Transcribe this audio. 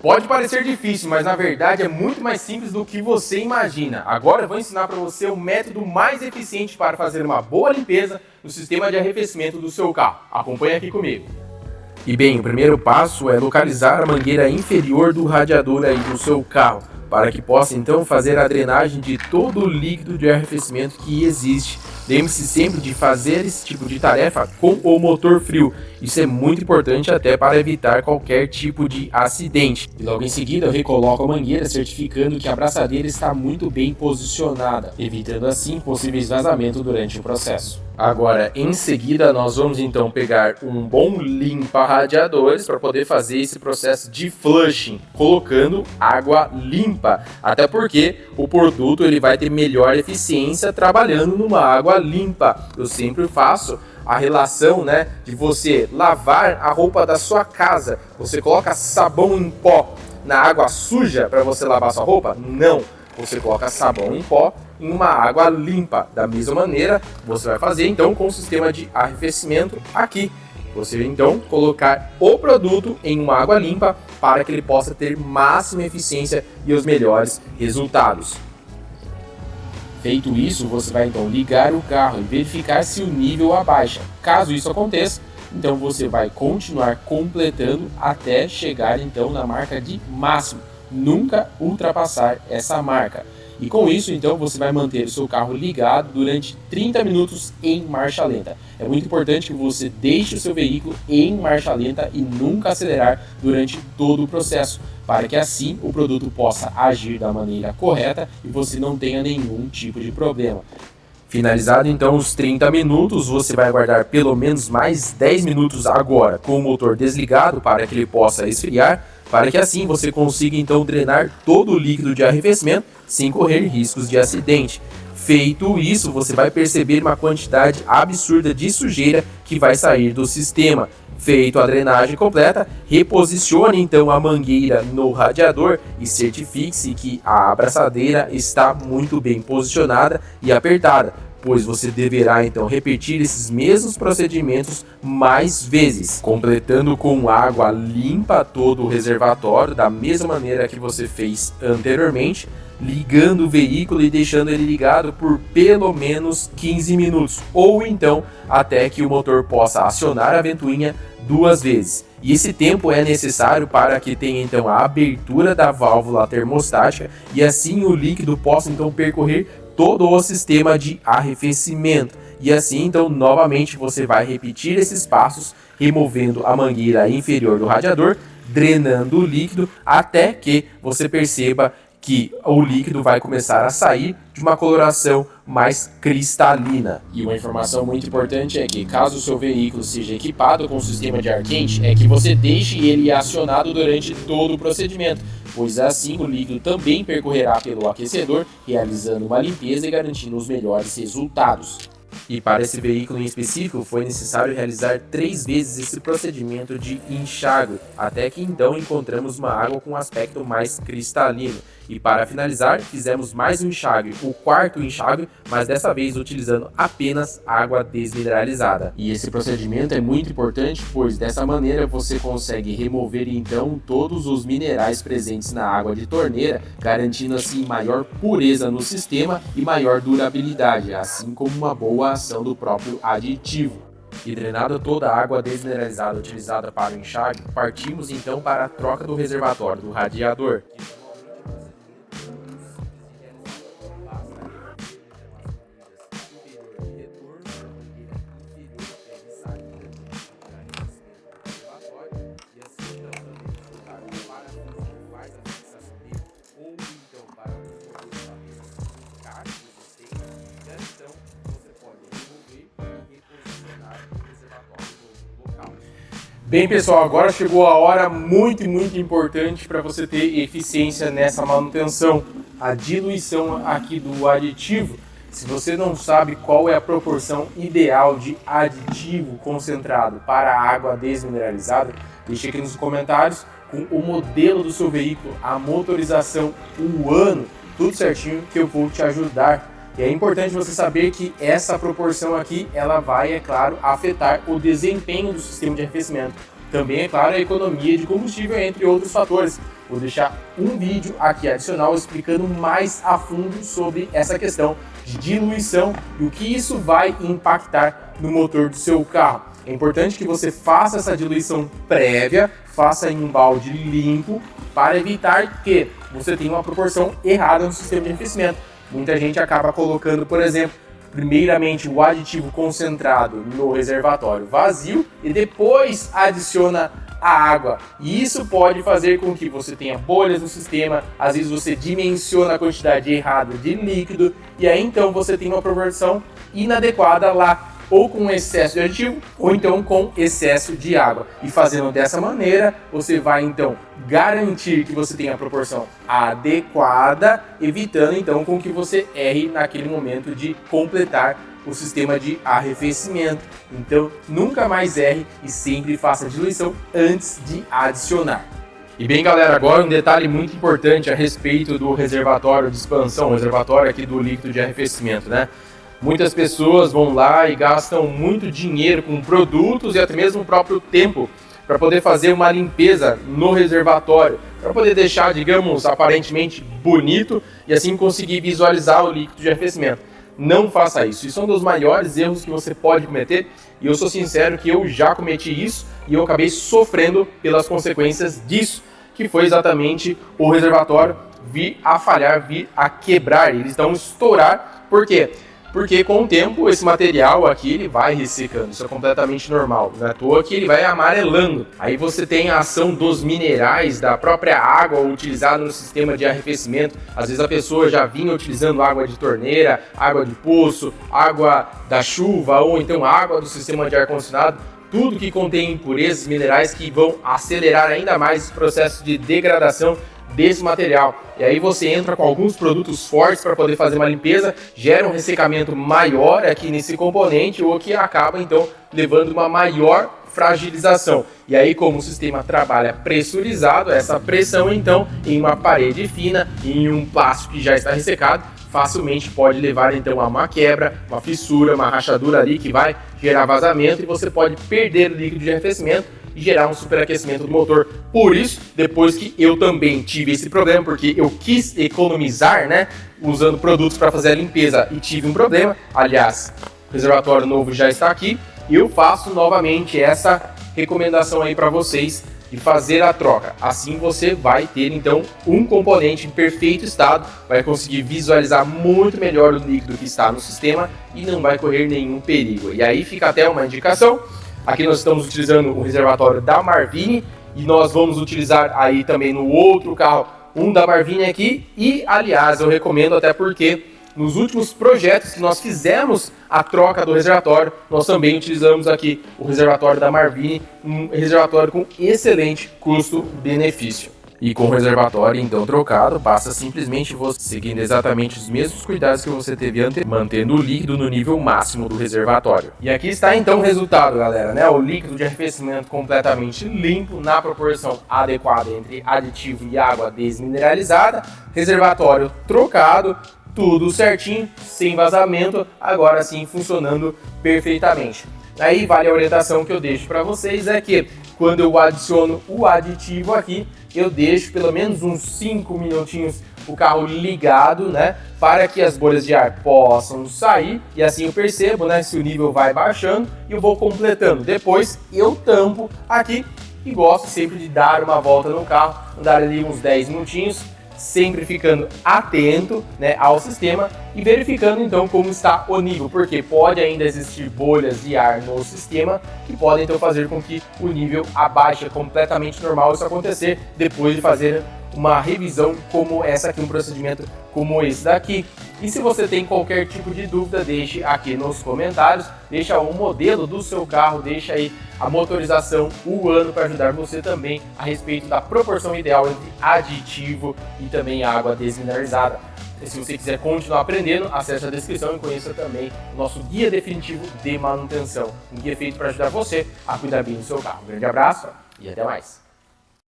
Pode parecer difícil, mas na verdade é muito mais simples do que você imagina. Agora eu vou ensinar para você o método mais eficiente para fazer uma boa limpeza no sistema de arrefecimento do seu carro. Acompanhe aqui comigo. E bem, o primeiro passo é localizar a mangueira inferior do radiador aí do seu carro, para que possa então fazer a drenagem de todo o líquido de arrefecimento que existe. Lembre-se sempre de fazer esse tipo de tarefa com o motor frio. Isso é muito importante até para evitar qualquer tipo de acidente. E logo em seguida eu recoloco a mangueira, certificando que a abraçadeira está muito bem posicionada, evitando assim possíveis vazamentos durante o processo. Agora, em seguida, nós vamos então pegar um bom limpa-radiadores para poder fazer esse processo de flushing, colocando água limpa. Até porque o produto ele vai ter melhor eficiência trabalhando numa água limpa. Eu sempre faço a relação, de você lavar a roupa da sua casa. Você coloca sabão em pó na água suja para você lavar sua roupa? Não. Você coloca sabão em pó em uma água limpa. Da mesma maneira, você vai fazer então com o sistema de arrefecimento aqui. Você então colocar o produto em uma água limpa para que ele possa ter máxima eficiência e os melhores resultados. Feito isso, você vai então ligar o carro e verificar se o nível abaixa. Caso isso aconteça, então você vai continuar completando até chegar então na marca de máximo. Nunca ultrapassar essa marca. E com isso, então, você vai manter o seu carro ligado durante 30 minutos em marcha lenta. É muito importante que você deixe o seu veículo em marcha lenta e nunca acelerar durante todo o processo, para que assim o produto possa agir da maneira correta e você não tenha nenhum tipo de problema. Finalizado então os 30 minutos, você vai aguardar pelo menos mais 10 minutos agora com o motor desligado para que ele possa esfriar, para que assim você consiga então drenar todo o líquido de arrefecimento sem correr riscos de acidente. Feito isso, você vai perceber uma quantidade absurda de sujeira que vai sair do sistema. Feito a drenagem completa, reposicione então a mangueira no radiador e certifique-se que a abraçadeira está muito bem posicionada e apertada, pois você deverá então repetir esses mesmos procedimentos mais vezes, completando com água limpa todo o reservatório da mesma maneira que você fez anteriormente, ligando o veículo e deixando ele ligado por pelo menos 15 minutos, ou então até que o motor possa acionar a ventoinha 2 vezes. E esse tempo é necessário para que tenha então a abertura da válvula termostática e assim o líquido possa então percorrer todo o sistema de arrefecimento. E assim então novamente você vai repetir esses passos, removendo a mangueira inferior do radiador, drenando o líquido até que você perceba que o líquido vai começar a sair de uma coloração mais cristalina. E uma informação muito importante é que caso o seu veículo seja equipado com um sistema de ar quente, é que você deixe ele acionado durante todo o procedimento, pois assim o líquido também percorrerá pelo aquecedor, realizando uma limpeza e garantindo os melhores resultados. E para esse veículo em específico foi necessário realizar 3 vezes esse procedimento de enxágue, até que então encontramos uma água com aspecto mais cristalino. E para finalizar, fizemos mais um enxágue, o 4º enxágue, mas dessa vez utilizando apenas água desmineralizada. E esse procedimento é muito importante, pois dessa maneira você consegue remover então todos os minerais presentes na água de torneira, garantindo assim maior pureza no sistema e maior durabilidade, assim como uma boa ação do próprio aditivo. E drenada toda a água desmineralizada utilizada para o enxágue, partimos então para a troca do reservatório do radiador. Bem pessoal, agora chegou a hora muito importante para você ter eficiência nessa manutenção, a diluição aqui do aditivo. Se você não sabe qual é a proporção ideal de aditivo concentrado para a água desmineralizada, deixe aqui nos comentários com o modelo do seu veículo, a motorização, o ano, tudo certinho que eu vou te ajudar. E é importante você saber que essa proporção aqui, ela vai, é claro, afetar o desempenho do sistema de arrefecimento. Também, é claro, a economia de combustível, entre outros fatores. Vou deixar um vídeo aqui adicional explicando mais a fundo sobre essa questão de diluição e o que isso vai impactar no motor do seu carro. É importante que você faça essa diluição prévia, faça em um balde limpo, para evitar que você tenha uma proporção errada no sistema de arrefecimento. Muita gente acaba colocando, por exemplo, primeiramente o aditivo concentrado no reservatório vazio e depois adiciona a água. E isso pode fazer com que você tenha bolhas no sistema, às vezes você dimensiona a quantidade errada de líquido e aí então você tem uma proporção inadequada lá, ou com excesso de aditivo, ou então com excesso de água. E fazendo dessa maneira, você vai então garantir que você tenha a proporção adequada, evitando então com que você erre naquele momento de completar o sistema de arrefecimento. Então, nunca mais erre e sempre faça a diluição antes de adicionar. E bem, galera, agora um detalhe muito importante a respeito do reservatório de expansão, o reservatório aqui do líquido de arrefecimento, né? Muitas pessoas vão lá e gastam muito dinheiro com produtos e até mesmo o próprio tempo para poder fazer uma limpeza no reservatório, para poder deixar, digamos, aparentemente bonito e assim conseguir visualizar o líquido de arrefecimento. Não faça isso. Isso é um dos maiores erros que você pode cometer e eu sou sincero que eu já cometi isso e eu acabei sofrendo pelas consequências disso, que foi exatamente o reservatório vir a falhar, vir a quebrar, eles vão estourar. Por quê? Porque com o tempo esse material aqui ele vai ressecando, isso é completamente normal, não é à toa que ele vai amarelando. Aí você tem a ação dos minerais, da própria água utilizada no sistema de arrefecimento. Às vezes a pessoa já vinha utilizando água de torneira, água de poço, água da chuva ou então água do sistema de ar-condicionado. Tudo que contém impurezas minerais que vão acelerar ainda mais esse processo de degradação desse material. E aí você entra com alguns produtos fortes para poder fazer uma limpeza, gera um ressecamento maior aqui nesse componente, o que acaba então levando uma maior fragilização. E aí, como o sistema trabalha pressurizado, essa pressão então em uma parede fina, em um plástico que já está ressecado, facilmente pode levar então a uma quebra, uma fissura, uma rachadura ali que vai gerar vazamento e você pode perder o líquido de arrefecimento e gerar um superaquecimento do motor. Por isso, depois que eu também tive esse problema, porque eu quis economizar, né, usando produtos para fazer a limpeza e tive um problema, aliás, o reservatório novo já está aqui, e eu faço novamente essa recomendação aí para vocês de fazer a troca. Assim você vai ter então um componente em perfeito estado, vai conseguir visualizar muito melhor o líquido que está no sistema e não vai correr nenhum perigo. E aí fica até uma indicação. Aqui nós estamos utilizando o reservatório da Marvini e nós vamos utilizar aí também no outro carro um da Marvini aqui. E aliás, eu recomendo até porque nos últimos projetos que nós fizemos a troca do reservatório, nós também utilizamos aqui o reservatório da Marvini, um reservatório com excelente custo-benefício. E com o reservatório então trocado, basta simplesmente você seguindo exatamente os mesmos cuidados que você teve antes, mantendo o líquido no nível máximo do reservatório. E aqui está então o resultado, galera, né? O líquido de arrefecimento completamente limpo, na proporção adequada entre aditivo e água desmineralizada, reservatório trocado, tudo certinho, sem vazamento, agora sim funcionando perfeitamente. Aí vale a orientação que eu deixo para vocês, é que quando eu adiciono o aditivo aqui, eu deixo pelo menos uns 5 minutinhos o carro ligado, né, para que as bolhas de ar possam sair e assim eu percebo, né, se o nível vai baixando e eu vou completando. Depois eu tampo aqui e gosto sempre de dar uma volta no carro, andar ali uns 10 minutinhos, sempre ficando atento, né, ao sistema e verificando então como está o nível, porque pode ainda existir bolhas de ar no sistema que podem então fazer com que o nível abaixe. É completamente normal isso acontecer depois de fazer uma revisão como essa aqui, um procedimento como esse daqui. E se você tem qualquer tipo de dúvida, deixe aqui nos comentários, deixa o modelo do seu carro, deixa aí a motorização, o ano, para ajudar você também a respeito da proporção ideal entre aditivo e também água desmineralizada. E se você quiser continuar aprendendo, acesse a descrição e conheça também o nosso guia definitivo de manutenção, um guia feito para ajudar você a cuidar bem do seu carro. Um grande abraço e até mais!